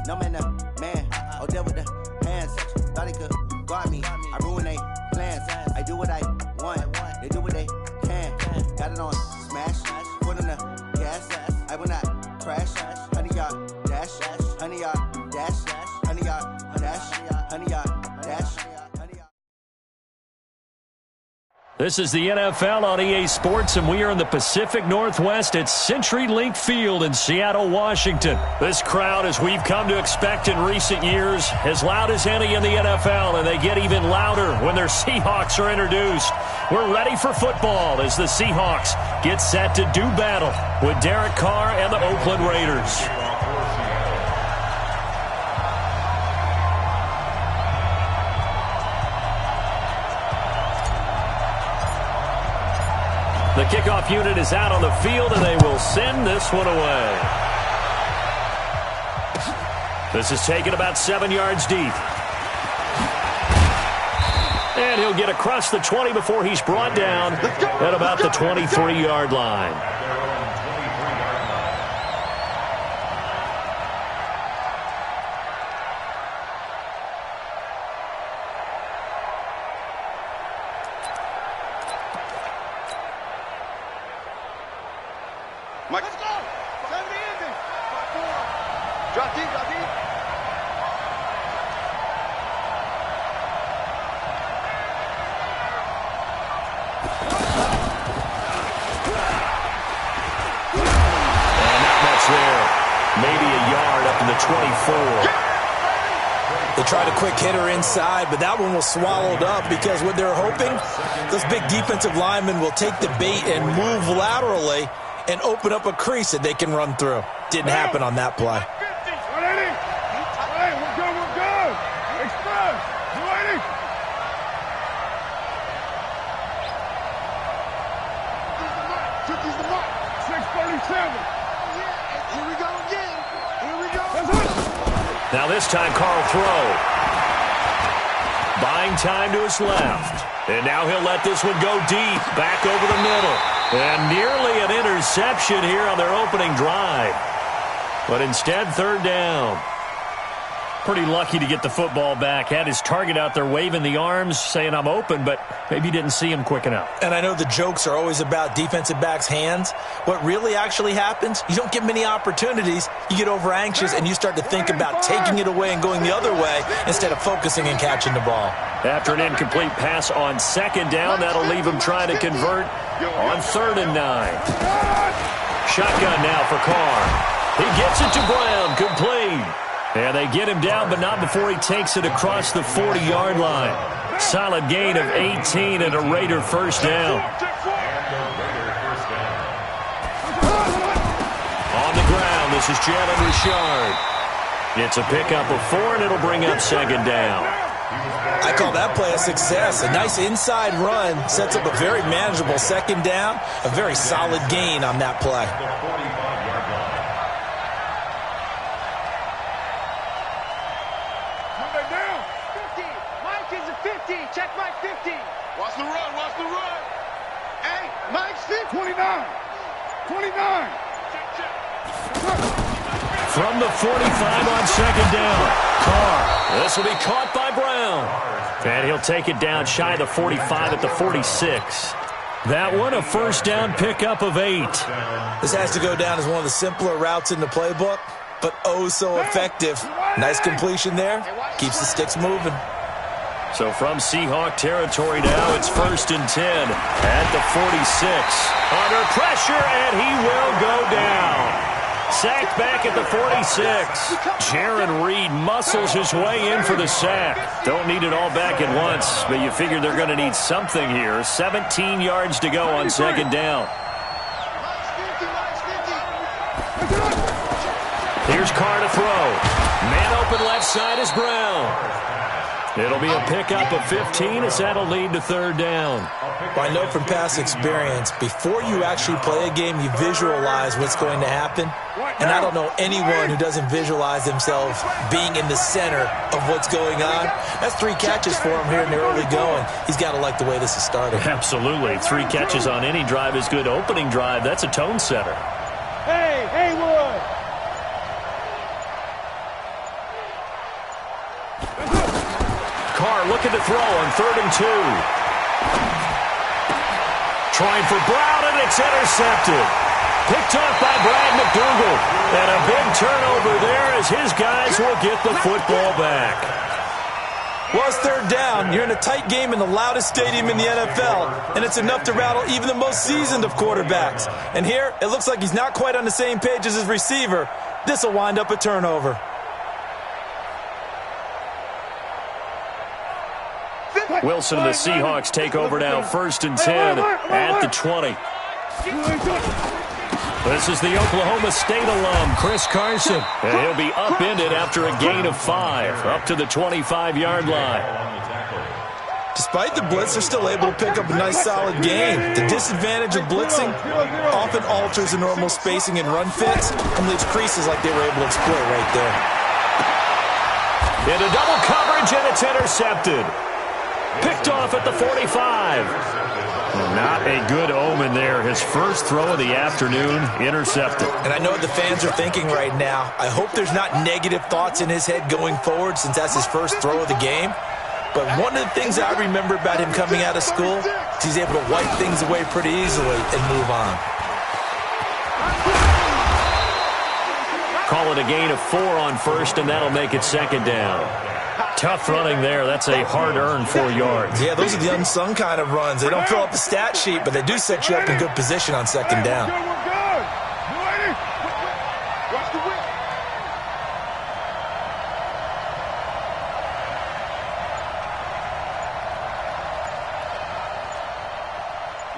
No man, man. Oh, there with the hands. Thought he could guard me. I ruin they plans. I do what I want. They do what they can. Got it on smash. Put on the gas. I will not crash. 100-yard dash. 100-yard dash. 100-yard dash. 100-yard dash. This is the NFL on EA Sports, and we are in the Pacific Northwest at CenturyLink Field in Seattle, Washington. This crowd, as we've come to expect in recent years, as loud as any in the NFL, and they get even louder when their Seahawks are introduced. We're ready for football as the Seahawks get set to do battle with Derek Carr and the Oakland Raiders. The kickoff unit is out on the field, and they will send this one away. This is taken about 7 yards deep. And he'll get across the 20 before he's brought down at about the 23-yard line. Mike. Let's go! 70 ending. 5-4. Drop deep, drop deep. And not much there. Maybe a yard up in the 24. They tried a quick hitter inside, but that one was swallowed up because what they're hoping, those big defensive linemen will take the bait and move laterally and open up a crease that they can run through. Didn't happen on that play. We're good. Express. 280. Tookie's the mark. 637. Here we go again. Here we go. Now this time, Carl throw. Buying time to his left. And now he'll let this one go deep, back over the middle. And nearly an interception here on their opening drive. But instead, third down. Pretty lucky to get the football back. Had his target out there waving the arms, saying I'm open, but maybe didn't see him quick enough. And I know the jokes are always about defensive backs' hands. What really actually happens, you don't get many opportunities. You get over anxious, and you start to think about taking it away and going the other way instead of focusing and catching the ball. After an incomplete pass on second down, that'll leave him trying to convert on 3rd and 9. Shotgun now for Carr. He gets it to Brown, complete. And they get him down, but not before he takes it across the 40-yard line. Solid gain of 18 and a Raider first down. On the ground, this is Jalen Richard. It's a pickup of 4, and it'll bring up second down. I call that play a success. A nice inside run sets up a very manageable second down. A very solid gain on that play. Check Mike 50. Watch the run. Hey, Mike's 50. 29. From the 45 on second down. Carr. This will be caught by Brown. And he'll take it down shy of the 45 at the 46. That one a first down pickup of 8. This has to go down as one of the simpler routes in the playbook, but oh so effective. Nice completion there. Keeps the sticks moving. So from Seahawk territory now, it's 1st and 10 at the 46. Under pressure, and he will go down. Sacked back at the 46. Jaron Reed muscles his way in for the sack. Don't need it all back at once, but you figure they're going to need something here. 17 yards to go on second down. Here's Carr to throw. Man open left side is Brown. It'll be a pickup of 15 as that'll lead to third down. Well, I know from past experience, before you actually play a game, you visualize what's going to happen. And I don't know anyone who doesn't visualize themselves being in the center of what's going on. That's 3 catches for him here in the early going. He's got to like the way this is starting. Absolutely. 3 catches on any drive is good. Opening drive, that's a tone setter. Hey, Haywood. looking to throw on 3rd and 2. Trying for Brown, and it's intercepted. Picked off by Brad McDougal. And a big turnover there as his guys will get the football back. Well, it's 3rd down. You're in a tight game in the loudest stadium in the NFL, and it's enough to rattle even the most seasoned of quarterbacks. And here, it looks like he's not quite on the same page as his receiver. This will wind up a turnover. Wilson and the Seahawks take over now, 1st and 10 at the 20. This is the Oklahoma State alum, Chris Carson. And he'll be upended after a gain of 5, up to the 25-yard line. Despite the blitz, they're still able to pick up a nice, solid gain. The disadvantage of blitzing often alters the normal spacing and run fits and leaves creases like they were able to exploit right there. Into double coverage, and it's intercepted. Picked off at the 45. Not a good omen there. His first throw of the afternoon, intercepted. And I know what the fans are thinking right now. I hope there's not negative thoughts in his head going forward since that's his first throw of the game. But one of the things I remember about him coming out of school is he's able to wipe things away pretty easily and move on. Call it a gain of 4 on 1st, and that'll make it 2nd down. Tough running there. That's a hard-earned 4 yards. Yeah, those are the unsung kind of runs. They don't fill up the stat sheet, but they do set you up in good position on 2nd down. Watch the whip.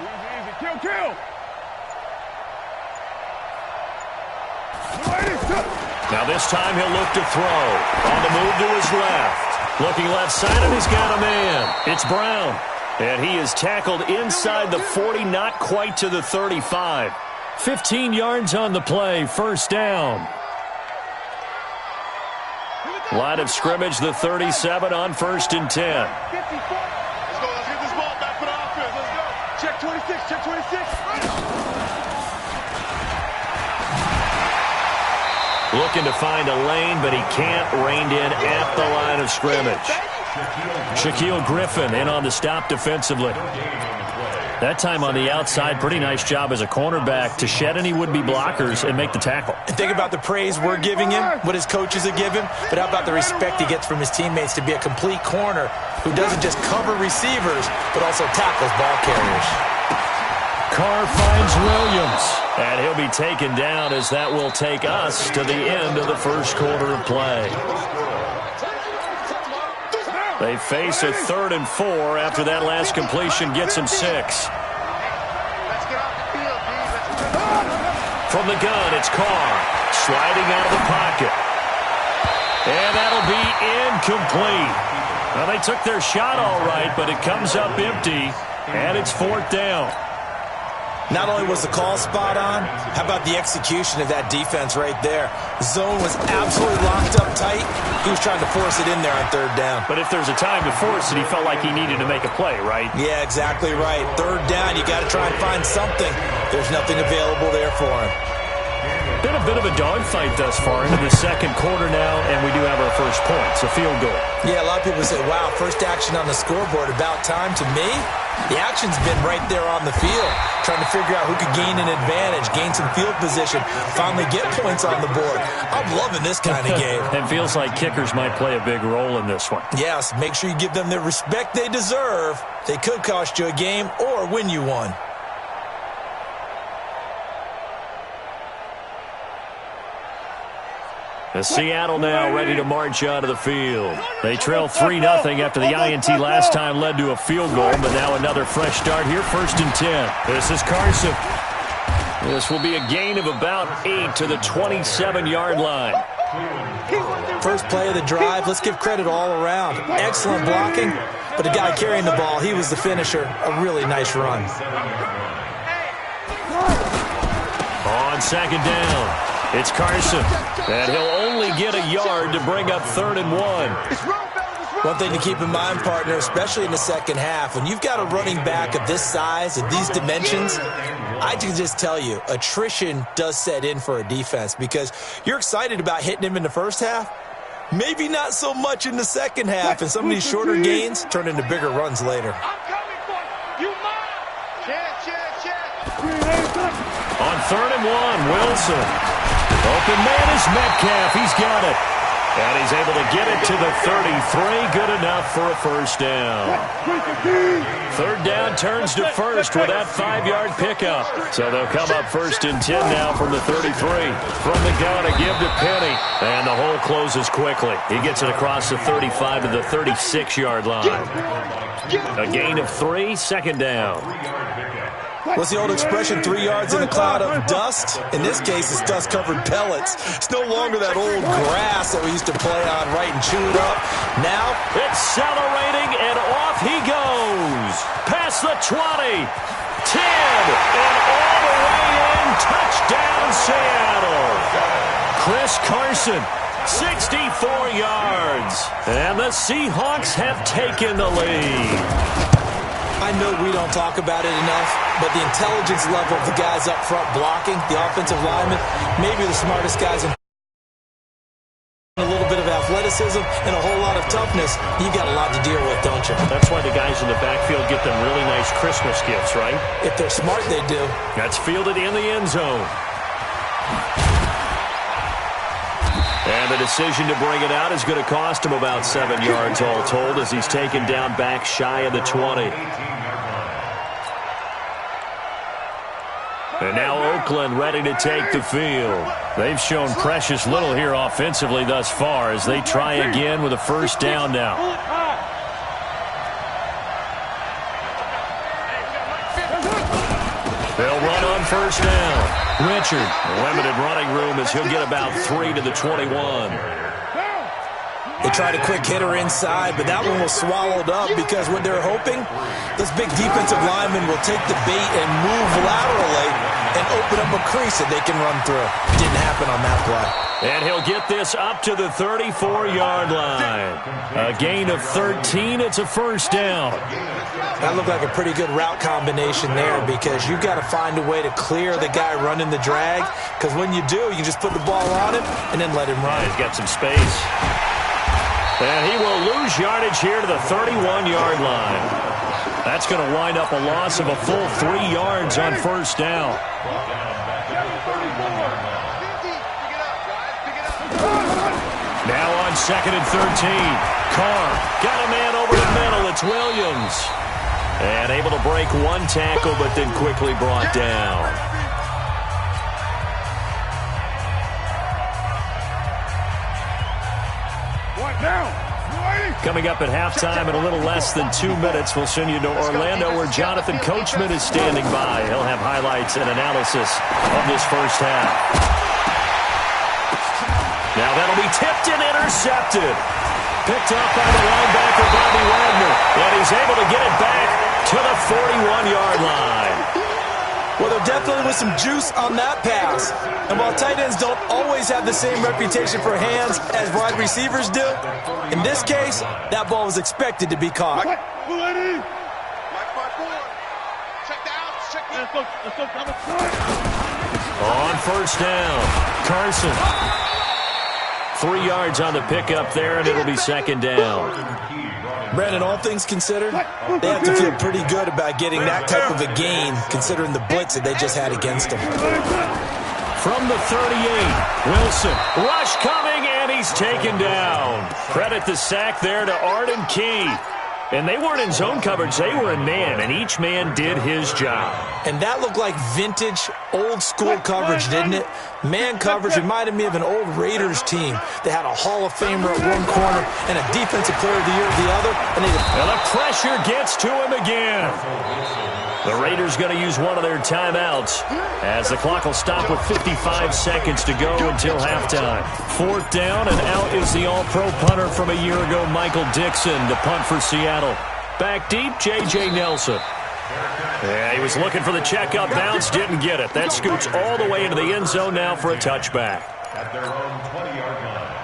Easy. Kill. Now this time he'll look to throw. On the move to his left. Looking left side, and he's got a man. It's Brown. And he is tackled inside the 40, not quite to the 35. 15 yards on the play, 1st down. Line of scrimmage, the 37 on 1st and 10. Let's go. Let's get this ball back for the offense. Let's go. Check 26. Check 26. Looking to find a lane, but he can't. Reined in at the line of scrimmage. Shaquille Griffin in on the stop defensively. That time on the outside, pretty nice job as a cornerback to shed any would-be blockers and make the tackle. And think about the praise we're giving him, what his coaches are giving, but how about the respect he gets from his teammates to be a complete corner who doesn't just cover receivers, but also tackles ball carriers. Carr finds Williams, and he'll be taken down as that will take us to the end of the 1st quarter of play. They face a 3rd and 4 after that last completion gets him 6. From the gun, it's Carr, sliding out of the pocket. And that'll be incomplete. Well, they took their shot all right, but it comes up empty, and it's 4th down. Not only was the call spot on, how about the execution of that defense right there? The zone was absolutely locked up tight. He was trying to force it in there on 3rd down. But if there's a time to force it, he felt like he needed to make a play, right? Yeah, exactly right. 3rd down, you got to try and find something. There's nothing available there for him. Been a bit of a dogfight thus far into the 2nd quarter now, and we do have our first points, a field goal. Yeah, a lot of people say, wow, first action on the scoreboard, about time. To me, the action's been right there on the field, trying to figure out who could gain an advantage, gain some field position, finally get points on the board. I'm loving this kind of game. It feels like kickers might play a big role in this one. Yes, make sure you give them the respect they deserve. They could cost you a game or win you one. The Seattle now ready to march out of the field. They trail 3-0 after the INT last time led to a field goal, but now another fresh start here, 1st and 10. This is Carson. This will be a gain of about 8 to the 27-yard line. First play of the drive, let's give credit all around. Excellent blocking, but the guy carrying the ball, he was the finisher. A really nice run. On 2nd down. It's Carson, and he'll only get a yard to bring up 3rd and 1. One thing to keep in mind, partner, especially in the second half, when you've got a running back of this size, of these dimensions, I can just tell you, attrition does set in for a defense because you're excited about hitting him in the first half, Maybe not so much in the second half, and some of these shorter gains turn into bigger runs later. I'm coming for you. You mine. Check. On 3rd and 1, Wilson. Open man is Metcalf. He's got it. And he's able to get it to the 33. Good enough for a first down. 3rd down turns to first with that 5-yard pickup. So they'll come up 1st and 10 now from the 33. From the gun, a give to Penny. And the hole closes quickly. He gets it across the 35 to the 36-yard line. A gain of 3, 2nd down. What's the old expression, 3 yards in a cloud of dust? In this case, it's dust-covered pellets. It's no longer that old grass that we used to play on, right, and chew it up. Now, accelerating, and off he goes. Past the 20, 10, and all the way in. Touchdown, Seattle. Chris Carson, 64 yards. And the Seahawks have taken the lead. I know we don't talk about it enough, but the intelligence level of the guys up front blocking, the offensive linemen, maybe the smartest guys in a little bit of athleticism and a whole lot of toughness. You got a lot to deal with, don't you? That's why the guys in the backfield get them really nice Christmas gifts, right? If they're smart, they do. That's fielded in the end zone. And the decision to bring it out is going to cost him about 7 yards all told as he's taken down back shy of the 20. And now Oakland ready to take the field. They've shown precious little here offensively thus far as they try again with a first down now. They'll run on first down. Richard, limited running room as he'll get about 3 to the 21. They tried a quick hitter inside, but that one was swallowed up because what they're hoping, this big defensive lineman will take the bait and move laterally and open up a crease that they can run through. Didn't happen on that play. And he'll get this up to the 34-yard line. A gain of 13. It's a first down. That looked like a pretty good route combination there because you've got to find a way to clear the guy running the drag because when you do, you just put the ball on him and then let him run. He's got some space. And he will lose yardage here to the 31-yard line. That's going to wind up a loss of a full 3 yards on first down. Now on 2nd and 13. Carr got a man over the middle. It's Williams. And able to break one tackle, but then quickly brought down. Coming up at halftime in a little less than 2 minutes, we'll send you to Orlando where Jonathan Coachman is standing by. He'll have highlights and analysis of this first half. Now that'll be tipped and intercepted. Picked up by the linebacker, Bobby Wagner. And he's able to get it back to the 41-yard line. Well, there definitely was some juice on that pass. And while tight ends don't always have the same reputation for hands as wide receivers do, in this case, that ball was expected to be caught. On first down, Carson. 3 yards on the pickup there, and it'll be second down. Brandon, all things considered, they have to feel pretty good about getting that type of a gain, considering the blitz that they just had against them. From the 38, Wilson. Rush coming, and he's taken down. Credit the sack there to Arden Key. And they weren't in zone coverage. They were in man, and each man did his job. And that looked like vintage, old-school coverage, didn't it? Man coverage reminded me of an old Raiders team. They had a Hall of Famer at one corner and a Defensive Player of the Year at the other. And the pressure gets to him again. The Raiders going to use one of their timeouts as the clock will stop with 55 seconds to go until halftime. 4th down, and out is the all-pro punter from a year ago, Michael Dixon, to punt for Seattle. Back deep, J.J. Nelson. Yeah, he was looking for the checkup bounce, didn't get it. That scoots all the way into the end zone now for a touchback. At their own 20-yard line.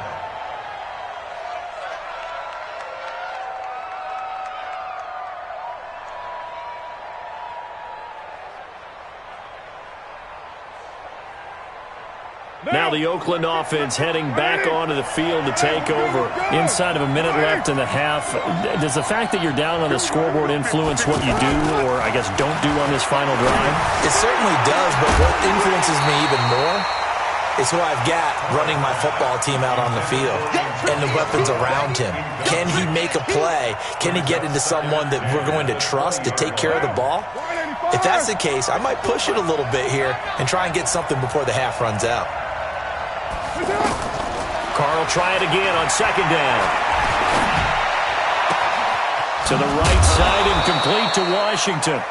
Now the Oakland offense heading back onto the field to take over. Inside of a minute left in the half, does the fact that you're down on the scoreboard influence what you do, or I guess don't do on this final drive? It certainly does, but what influences me even more is who I've got running my football team out on the field and the weapons around him. Can he make a play? Can he get into someone that we're going to trust to take care of the ball? If that's the case, I might push it a little bit here and try and get something before the half runs out. Carl try it again on second down. To the right side and complete to Washington.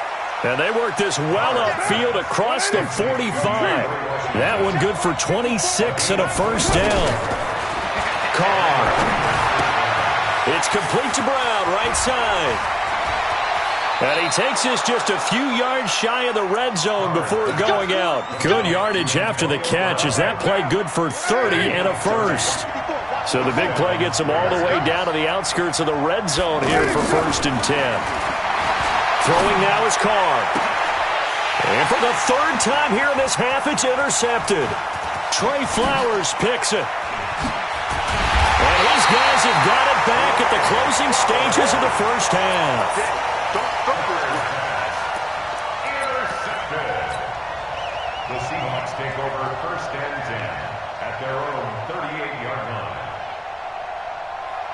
And they work this well upfield across the 45. That one good for 26 and a first down. Carr. It's complete to Brown, right side. And he takes this just a few yards shy of the red zone before going out. Good yardage after the catch as that play good for 30 and a first. So the big play gets him all the way down to the outskirts of the red zone here for 1st and 10. Throwing now is Carr. And for the third time here in this half, it's intercepted. Trey Flowers picks it. And his guys have got it back at the closing stages of the first half. Intercepted. The Seahawks take over 1st and 10 at their own 38-yard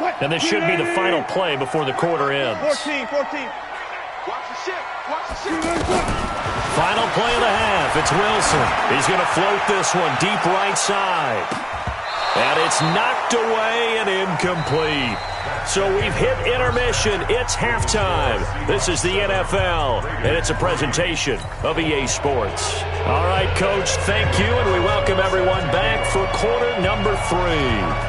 line. And this should be the final play before the quarter ends. 14. Watch the ship. Final play of the half. It's Wilson. He's going to float this one deep right side. And it's knocked away and incomplete. So we've hit intermission. It's halftime. This is the NFL, and it's a presentation of EA Sports. All right, Coach, thank you, and we welcome everyone back for quarter number 3.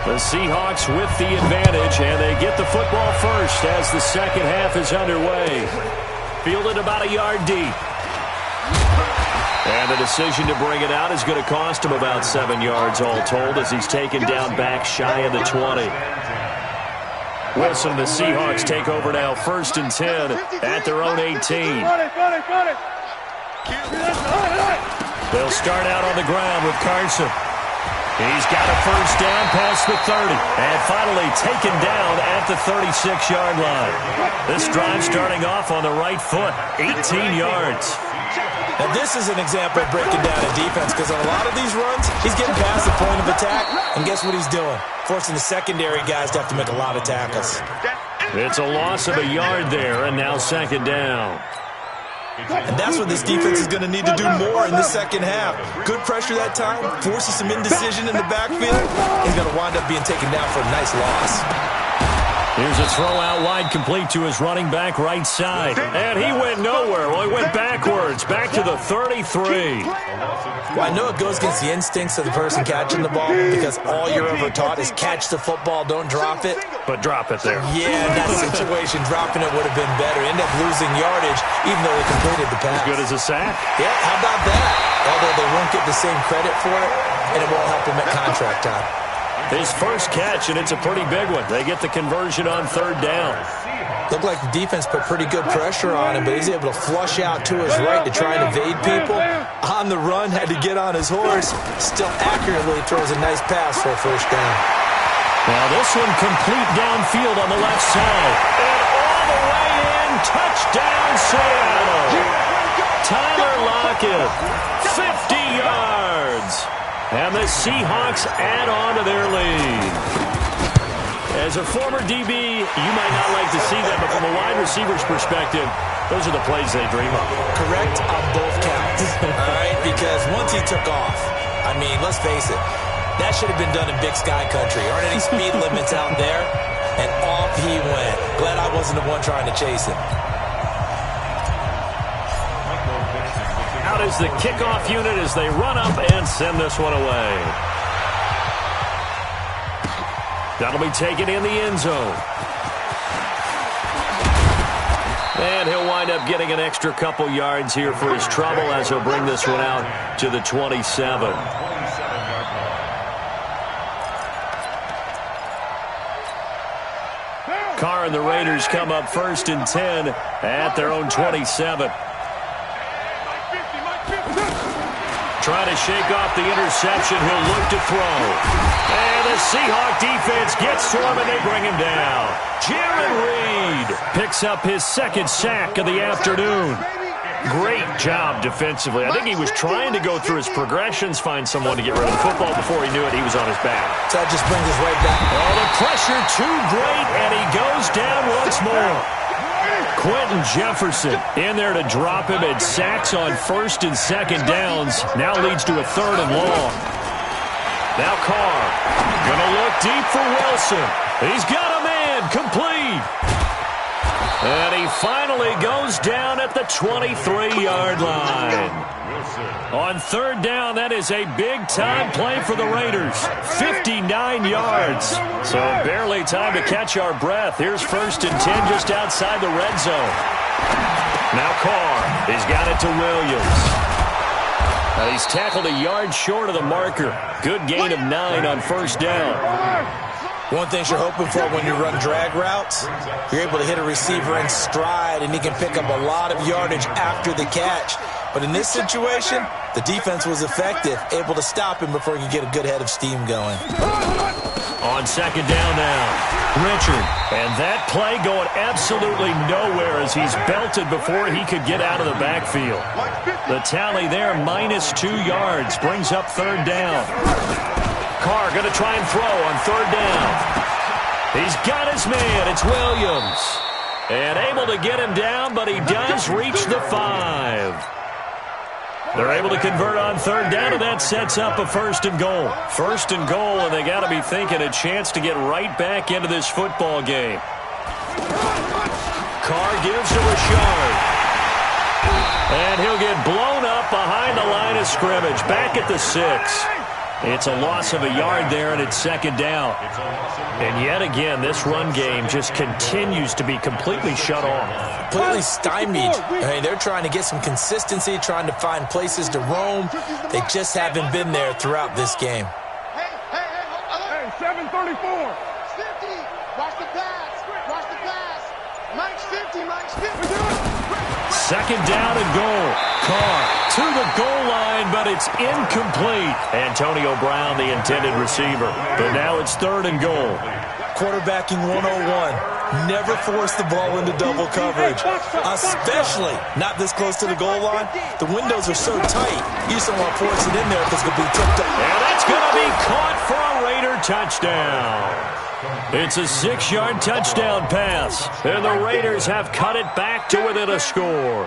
The Seahawks with the advantage, and they get the football first as the second half is underway. Fielded about a yard deep. And the decision to bring it out is going to cost him about 7 yards all told as he's taken down back shy of the 20. Wilson, the Seahawks take over now 1st and 10 at their own 18. They'll start out on the ground with Carson. He's got a first down past the 30 and finally taken down at the 36-yard line. This drive starting off on the right foot, 18 yards. Now this is an example of breaking down a defense because on a lot of these runs, he's getting past the point of attack, and guess what he's doing? Forcing the secondary guys to have to make a lot of tackles. It's a loss of a yard there, and now second down. And that's what this defense is going to need to do more in the second half. Good pressure that time, forces some indecision in the backfield. He's going to wind up being taken down for a nice loss. Here's a throw out wide complete to his running back right side. And he went nowhere. Well, he went backwards, back to the 33. Well, I know it goes against the instincts of the person catching the ball because all you're ever taught is catch the football, don't drop it. But drop it there. Yeah, in that situation, dropping it would have been better. End up losing yardage even though they completed the pass. As good as a sack. Yeah, how about that? Although they won't get the same credit for it, and it won't help them at contract time. His first catch, and it's a pretty big one. They get the conversion on third down. Looked like the defense put pretty good pressure on him, but he's able to flush out to his right to try and evade people. On the run, had to get on his horse. Still accurately throws a nice pass for a first down. Now this one complete downfield on the left side. And all the way in, touchdown Seattle. Tyler Lockett, 50 yards. And the Seahawks add on to their lead. As a former DB, you might not like to see that, but from a wide receiver's perspective, those are the plays they dream of. Correct on both counts. All right, because once he took off, I mean, let's face it, that should have been done in Big Sky Country. Aren't any speed limits out there? And off he went. Glad I wasn't the one trying to chase him. Out is the kickoff unit as they run up and send this one away. That'll be taken in the end zone. And he'll wind up getting an extra couple yards here for his trouble as he'll bring this one out to the 27. Carr and the Raiders come up 1st and 10 at their own 27. Trying to shake off the interception. He'll look to throw. And the Seahawk defense gets to him, and they bring him down. Jaron Reed picks up his second sack of the afternoon. Great job defensively. I think he was trying to go through his progressions, find someone to get rid of the football. Before he knew it, he was on his back. So that just brings us right back. Oh, the pressure too great, and he goes down once more. Quentin Jefferson in there to drop him, and sacks on first and second downs. Now leads to a third and long. Now Carr going to look deep for Wilson. He's got a man, complete. And he finally goes down at the 23-yard line. On third down, that is a big-time play for the Raiders. 59 yards. So barely time to catch our breath. Here's first and 10 just outside the red zone. Now Carr. He's got it to Williams. He's tackled a yard short of the marker. Good gain of 9 on first down. One thing you're hoping for when you run drag routes, you're able to hit a receiver in stride, and he can pick up a lot of yardage after the catch. But in this situation, the defense was effective, able to stop him before he could get a good head of steam going. On second down now, Richard. And that play going absolutely nowhere as he's belted before he could get out of the backfield. The tally there, -2 yards, brings up third down. Carr going to try and throw on third down. He's got his man. It's Williams. And able to get him down, but he does reach the 5. They're able to convert on third down, and that sets up a first and goal. First and goal, and they got to be thinking a chance to get right back into this football game. Carr gives to Rashard. And he'll get blown up behind the line of scrimmage. Back at the 6. It's a loss of a yard there, and it's second down. And yet again, this run game just continues to be completely shut off. Completely stymied. I mean, they're trying to get some consistency, trying to find places to roam. They just haven't been there throughout this game. Hey, 734. 50. Watch the pass. Watch the pass. Mike's 50. Mike's 50. Second down and goal. Carr to the goal line, but it's incomplete. Antonio Brown, the intended receiver. But now it's third and goal. Quarterbacking 101. Never force the ball into double coverage, especially not this close to the goal line. The windows are so tight, you just don't want to force it in there because it's going to be tipped up. And it's going to be caught for a Raider touchdown. It's a 6-yard touchdown pass, and the Raiders have cut it back to within a score.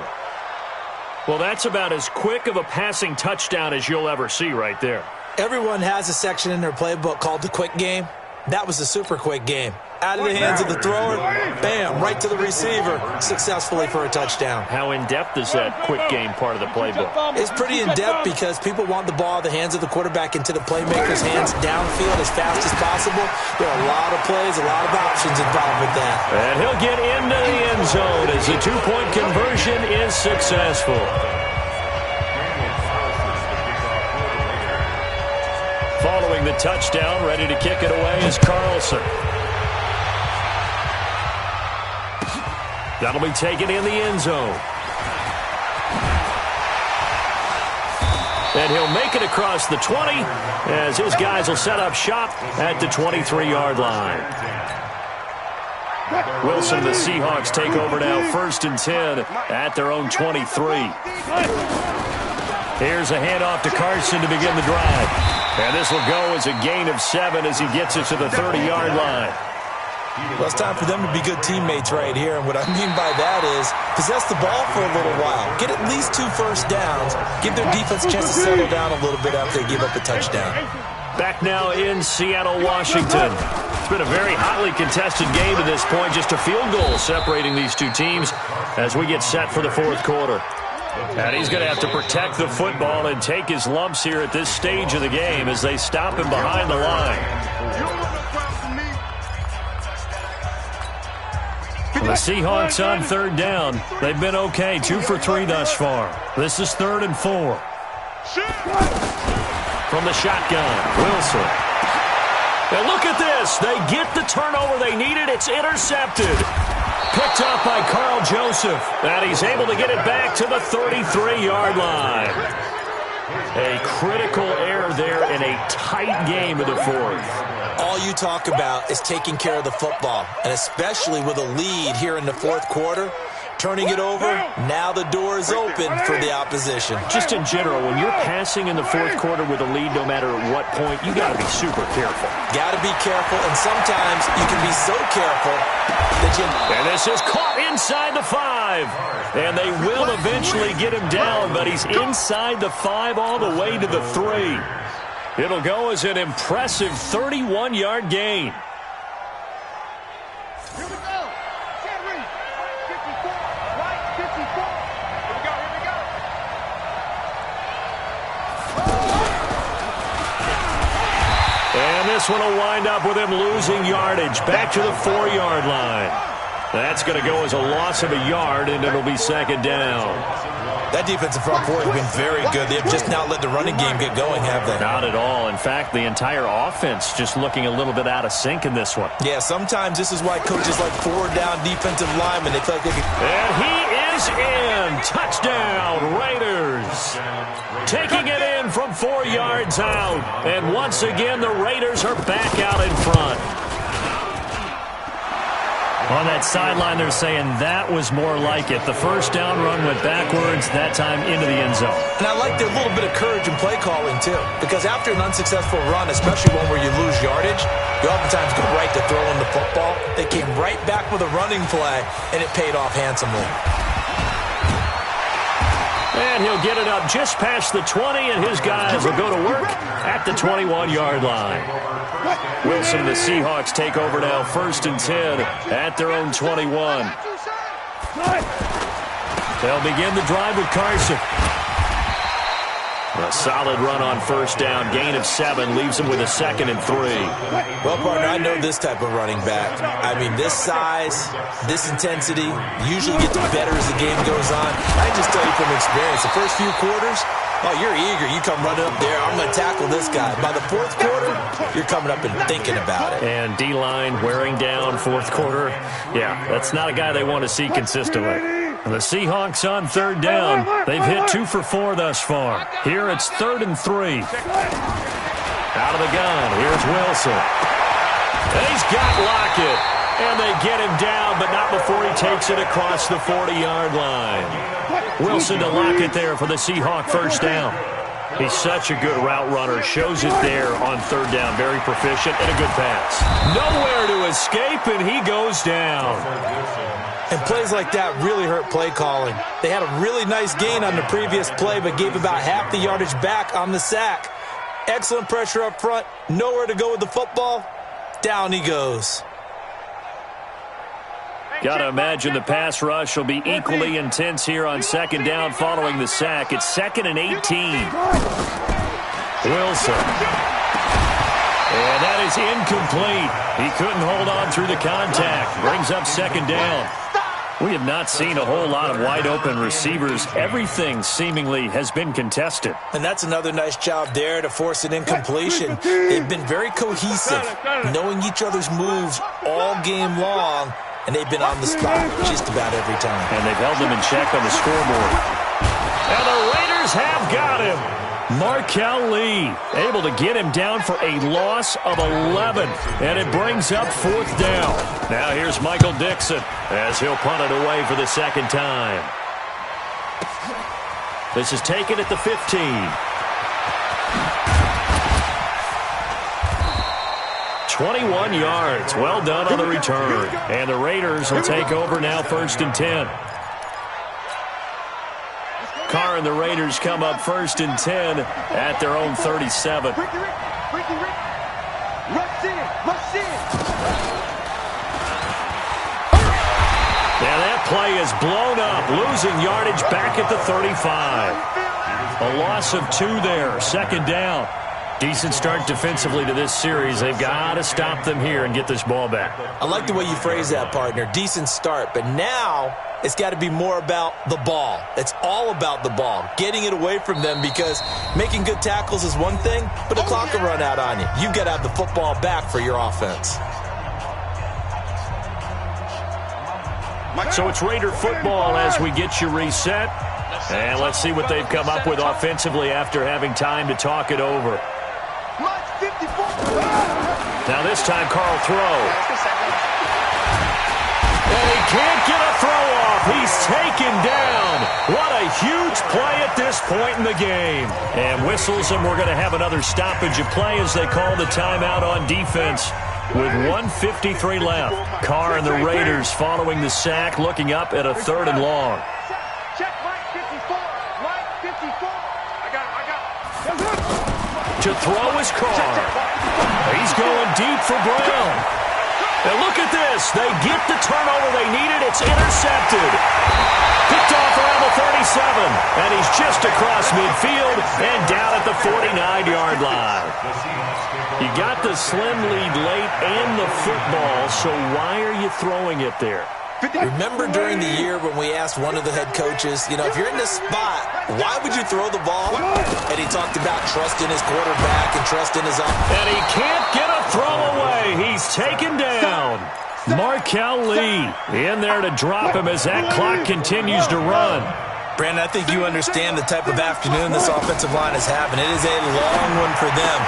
Well, that's about as quick of a passing touchdown as you'll ever see right there. Everyone has a section in their playbook called the quick game. That was a super quick game. Out of the hands of the thrower, bam, right to the receiver, successfully for a touchdown. How in-depth is that quick game part of the playbook? It's pretty in-depth because people want the ball out of the hands of the quarterback into the playmaker's hands downfield as fast as possible. There are a lot of plays, a lot of options involved with that. And he'll get into the end zone as the two-point conversion is successful. Following the touchdown, ready to kick it away is Carlson. That'll be taken in the end zone. And he'll make it across the 20 as his guys will set up shop at the 23-yard line. Wilson and the Seahawks take over now, first and 10 at their own 23. Here's a handoff to Carson to begin the drive. And this will go as a gain of 7 as he gets it to the 30-yard line. Well, it's time for them to be good teammates right here. And what I mean by that is possess the ball for a little while. Get at least 2 first downs. Give their defense a chance to settle down a little bit after they give up a touchdown. Back now in Seattle, Washington. It's been a very hotly contested game to this point. Just a field goal separating these two teams as we get set for the fourth quarter. And he's going to have to protect the football and take his lumps here at this stage of the game as they stop him behind the line. The Seahawks on third down. They've been okay, 2 for 3 thus far. This is 3rd and 4. From the shotgun, Wilson. And look at this. They get the turnover they needed. It's intercepted. Picked up by Carl Joseph. And he's able to get it back to the 33-yard line. A critical error there in a tight game of the fourth. All you talk about is taking care of the football, and especially with a lead here in the fourth quarter. Turning it over, now the door is open for the opposition. Just in general, when you're passing in the fourth quarter with a lead, no matter at what point, you got to be super careful. Got to be careful, and sometimes you can be so careful that you... And this is caught inside the 5. And they will eventually get him down, but he's inside the 5 all the way to the 3. It'll go as an impressive 31-yard gain. And this one will wind up with him losing yardage back to the 4-yard line. That's going to go as a loss of a yard, and it'll be second down. That defensive front four has been very good. They have just not let the running game get going, have they? Not at all. In fact, the entire offense just looking a little bit out of sync in this one. Yeah, sometimes this is why coaches like forward-down defensive linemen, they feel like they can... And he is in. Touchdown, Raiders. Taking it in from 4 yards out. And once again, the Raiders are back out in front. On that sideline, they're saying that was more like it. The first down run went backwards, that time into the end zone. And I like their little bit of courage in play calling, too. Because after an unsuccessful run, especially one where you lose yardage, you oftentimes go right to throwing the football. They came right back with a running play, and it paid off handsomely. And he'll get it up just past the 20, and his guys will go to work at the 21-yard line. Wilson and the Seahawks take over now, 1st and 10 at their own 21. They'll begin the drive with Carson. A solid run on first down. Gain of 7 leaves him with a 2nd and 3. Well, partner, I know this type of running back. I mean, this size, this intensity usually gets better as the game goes on. I just tell you from experience, the first few quarters, oh, you're eager. You come running up there. I'm going to tackle this guy. By the fourth quarter, you're coming up and thinking about it. And D-line wearing down fourth quarter. Yeah, that's not a guy they want to see consistently. The Seahawks on 3rd down. They've hit 2 for 4 thus far. Here it's 3rd and 3. Out of the gun. Here's Wilson. And he's got Lockett. And they get him down, but not before he takes it across the 40-yard line. Wilson to Lockett there for the Seahawk first down. He's such a good route runner. Shows it there on 3rd down. Very proficient and a good pass. Nowhere to escape, and he goes down. And plays like that really hurt play calling. They had a really nice gain on the previous play, but gave about half the yardage back on the sack. Excellent pressure up front. Nowhere to go with the football. Down he goes. Got to imagine the pass rush will be equally intense here on 2nd down following the sack. It's 2nd and 18. Wilson. And that is incomplete. He couldn't hold on through the contact. Brings up 2nd down. We have not seen a whole lot of wide-open receivers. Everything seemingly has been contested. And that's another nice job there to force an incompletion. They've been very cohesive, knowing each other's moves all game long, and they've been on the spot just about every time. And they've held them in check on the scoreboard. And the Raiders have got him. Markel Lee able to get him down for a loss of 11. And it brings up 4th down. Now here's Michael Dixon as he'll punt it away for the 2nd time. This is taken at the 15. "21 yards. Well done on the return. And the Raiders will take over now 1st and 10. Carr and the Raiders come up 1st and 10 at their own 37. Rush in. Yeah, that play is blown up, losing yardage back at the 35. A loss of 2 there, 2nd down. Decent start defensively to this series. They've got to stop them here and get this ball back. I like the way you phrase that, partner. Decent start, but now it's got to be more about the ball. It's all about the ball, getting it away from them, because making good tackles is one thing, but the clock will run out on you. You've got to have the football back for your offense. So it's Raider football as we get you reset. And let's see what they've come up with offensively after having time to talk it over. Now this time, Carl throw. And he can't get a throw off. He's taken down. What a huge play at this point in the game. And whistles, and we're going to have another stoppage of play as they call the timeout on defense with 1:53 left. Carr and the Raiders following the sack, looking up at a 3rd and long. Check Mike 54. Mike 54. I got it. To throw is Carr. He's going deep for Brown. And look at this. They get the turnover they needed. It's intercepted. Picked off around the 37. And he's just across midfield and down at the 49-yard line. You got the slim lead late and the football, so why are you throwing it there? Remember during the year when we asked one of the head coaches, you know, if you're in this spot, why would you throw the ball? And he talked about trusting his quarterback and trusting his own. And he can't get a throw away. He's taken down. Markel Lee in there to drop him as that clock continues to run. Brandon, I think you understand the type of afternoon this offensive line is having. It is a long one for them.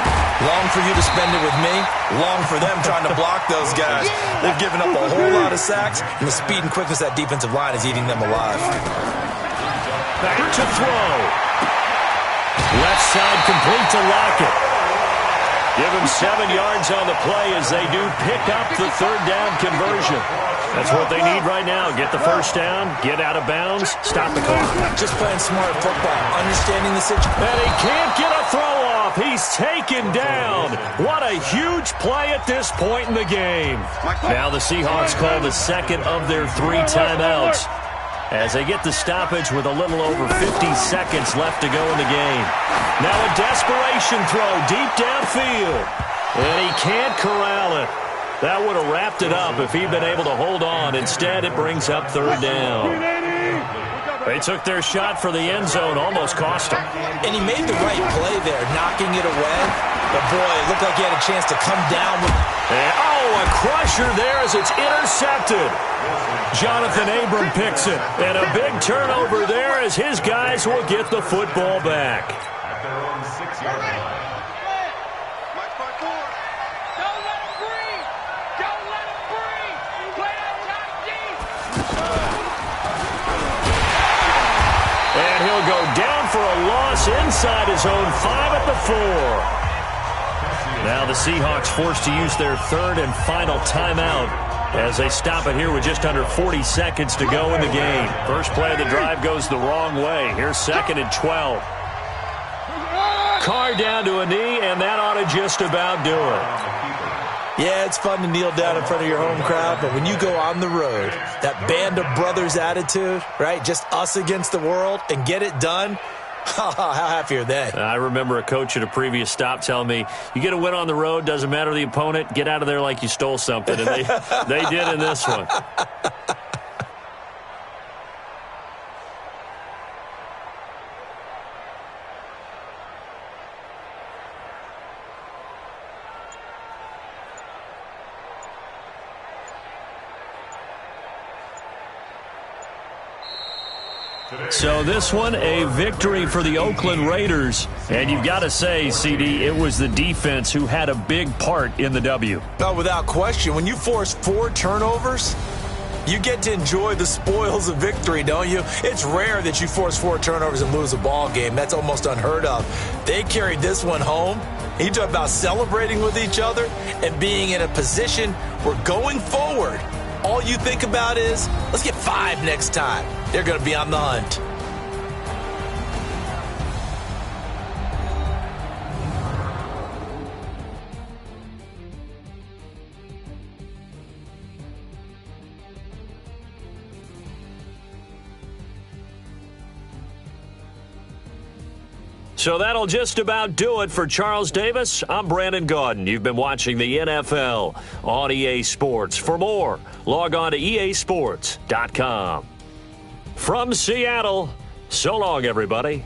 Long for you to spend it with me. Long for them trying to block those guys. They've given up a whole lot of sacks, and the speed and quickness of that defensive line is eating them alive. Back to throw. Left side complete to Lockett. Give him 7 yards on the play as they do pick up the 3rd down conversion. That's what they need right now. Get the 1st down, get out of bounds, stop the clock. Just playing smart football, understanding the situation. And he can't get a throw off. He's taken down. What a huge play at this point in the game. Now the Seahawks call the 2nd of their 3 timeouts as they get the stoppage with a little over 50 seconds left to go in the game. Now a desperation throw deep downfield. And he can't corral it. That would have wrapped it up if he'd been able to hold on. Instead, it brings up 3rd down. They took their shot for the end zone, almost cost him. And he made the right play there, knocking it away. But, boy, it looked like he had a chance to come down with... And, a crusher there as it's intercepted. Jonathan Abram picks it. And a big turnover there as his guys will get the football back. At their own 6-yard line. And he'll go down for a loss inside his own 5 at the 4. Now the Seahawks forced to use their 3rd and final timeout as they stop it here with just under 40 seconds to go in the game. First play of the drive goes the wrong way. Here's 2nd and 12. Carr down to a knee, and that ought to just about do it. Yeah, it's fun to kneel down in front of your home crowd, but when you go on the road, that band of brothers attitude, right, just us against the world, and get it done, how happy are they? I remember a coach at a previous stop telling me, you get a win on the road, doesn't matter the opponent, get out of there like you stole something, and they did in this one. So this one, a victory for the Oakland Raiders. And you've got to say, CD, it was the defense who had a big part in the W. No, without question. When you force 4 turnovers, you get to enjoy the spoils of victory, don't you? It's rare that you force 4 turnovers and lose a ball game. That's almost unheard of. They carried this one home. You talk about celebrating with each other and being in a position where going forward, all you think about is, let's get 5 next time. They're going to be on the hunt. So that'll just about do it for Charles Davis. I'm Brandon Gaudin. You've been watching the NFL on EA Sports. For more, log on to easports.com. From Seattle, so long, everybody.